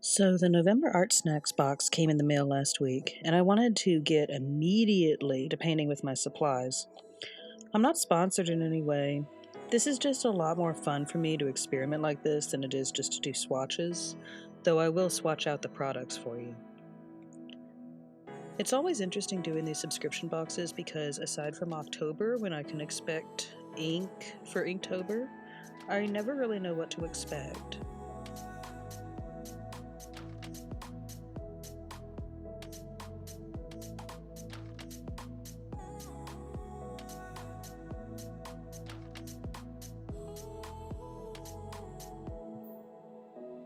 So the November Art Snacks box came in the mail last week, and I wanted to get immediately to painting with my supplies. I'm not sponsored in any way. This is just a lot more fun for me to experiment like this than it is just to do swatches, though I will swatch out the products for you. It's always interesting doing these subscription boxes because aside from October, when I can expect ink for Inktober, I never really know what to expect.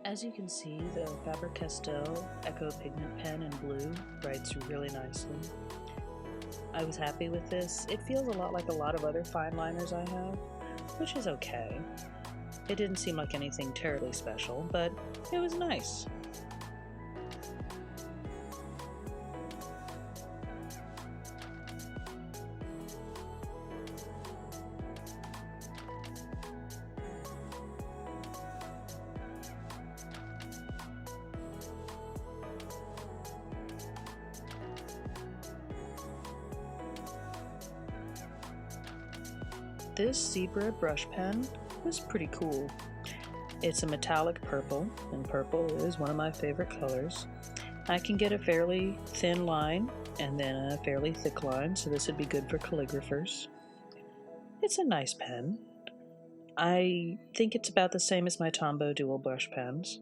As you can see, the faber-castell Echo Pigment pen in blue writes really nicely. I was happy with this. It feels a lot like a lot of other fine liners I have, which is okay. It didn't seem like anything terribly special, but it was nice. This zebra brush pen was pretty cool. It's a metallic purple, and purple is one of my favorite colors. I can get a fairly thin line and then a fairly thick line, so this would be good for calligraphers. It's a nice pen. I think it's about the same as my Tombow dual brush pens.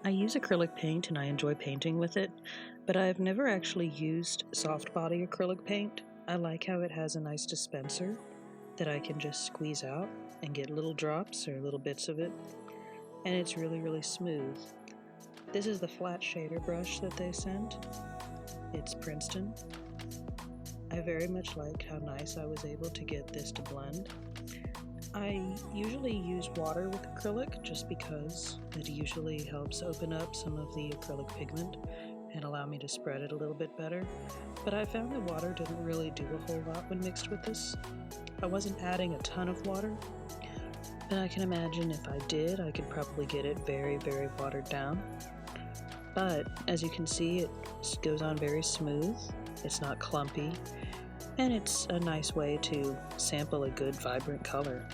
I use acrylic paint and I enjoy painting with it, but I've never actually used soft body acrylic paint. I like how it has a nice dispenser that I can just squeeze out and get little drops or little bits of it, and it's really smooth. This is the flat shader brush that they sent. It's Princeton. I very much like how nice I was able to get this to blend. I usually use water with acrylic just because it usually helps open up some of the acrylic pigment and allow me to spread it a little bit better, but I found that water didn't really do a whole lot when mixed with this. I wasn't adding a ton of water, but I can imagine if I did, I could probably get it very watered down. But as you can see, it goes on very smooth, it's not clumpy, and it's a nice way to sample a good vibrant color.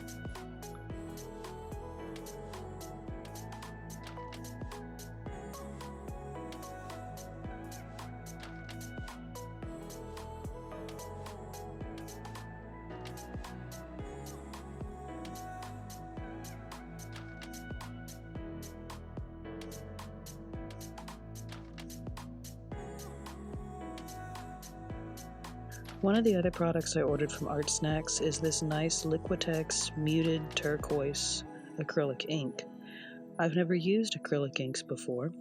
One of the other products I ordered from Art Snacks is this nice Liquitex muted turquoise acrylic ink. I've never used acrylic inks before,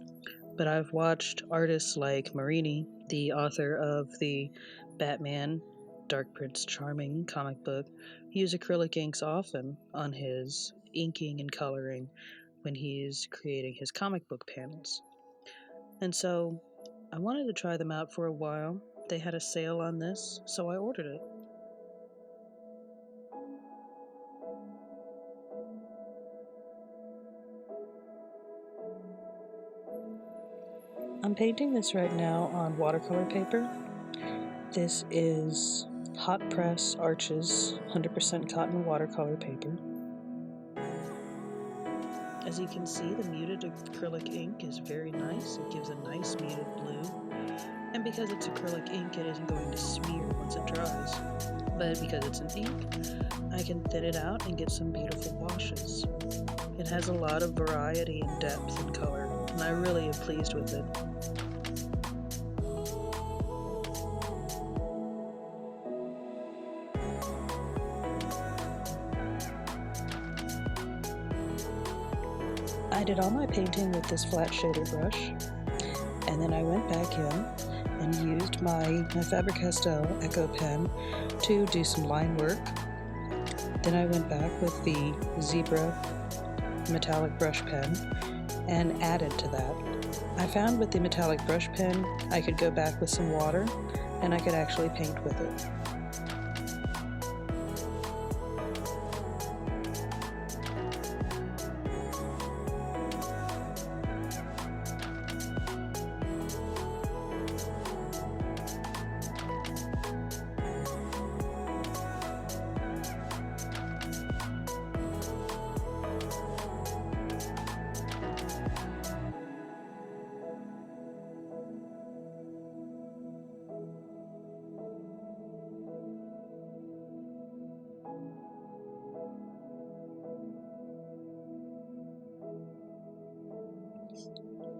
but I've watched artists like Marini, the author of the Batman Dark Prince Charming comic book, use acrylic inks often on his inking and coloring when he's creating his comic book panels. And so I wanted to try them out for a while. They had a sale on this, so I ordered it. I'm painting this right now on watercolor paper. This is Hot Press Arches 100% cotton watercolor paper. As you can see, the muted acrylic ink is very nice. It gives a nice muted blue. And because it's acrylic ink, it isn't going to smear once it dries. But because it's an ink, I can thin it out and get some beautiful washes. It has a lot of variety and depth and color, and I really am pleased with it. I did all my painting with this flat shader brush, and then I went back in and used my Faber-Castell Echo pen to do some line work. Then I went back with the Zebra metallic brush pen and added to that. I found with the metallic brush pen I could go back with some water and I could actually paint with it.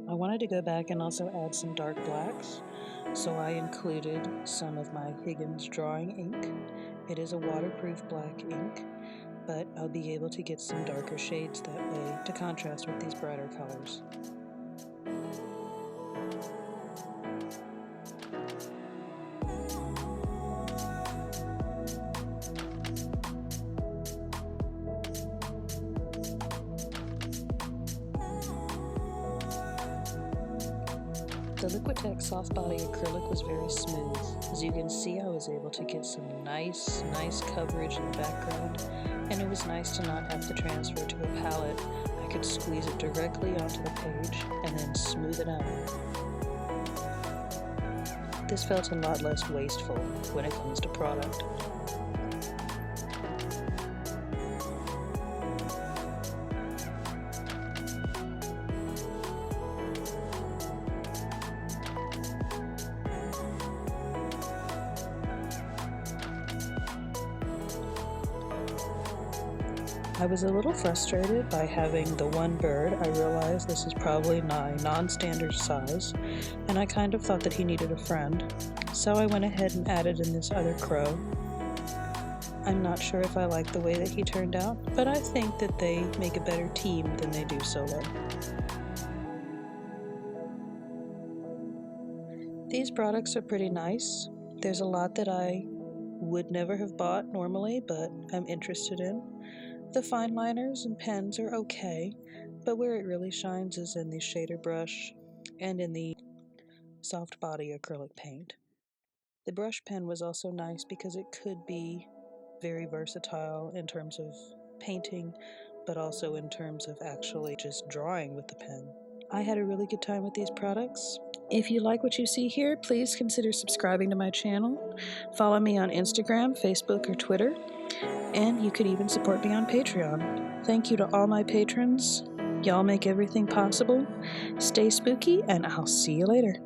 I wanted to go back and also add some dark blacks, so I included some of my Higgins drawing ink. It is a waterproof black ink, but I'll be able to get some darker shades that way to contrast with these brighter colors. The Liquitex soft body acrylic was very smooth. As you can see, I was able to get some nice coverage in the background, and it was nice to not have to transfer to a palette. I could squeeze it directly onto the page and then smooth it out. This felt a lot less wasteful when it comes to product. I was a little frustrated by having the one bird. I realized this is probably my non-standard size, and I kind of thought that he needed a friend. So I went ahead and added in this other crow. I'm not sure if I like the way that he turned out, but I think that they make a better team than they do solo. These products are pretty nice. There's a lot that I would never have bought normally, but I'm interested in. The fine liners and pens are okay, but where it really shines is in the shader brush and in the soft body acrylic paint. The brush pen was also nice because it could be very versatile in terms of painting, but also in terms of actually just drawing with the pen. I had a really good time with these products. If you like what you see here, please consider subscribing to my channel. Follow me on Instagram, Facebook, or Twitter. And you could even support me on Patreon. Thank you to all my patrons. Y'all make everything possible. Stay spooky, and I'll see you later.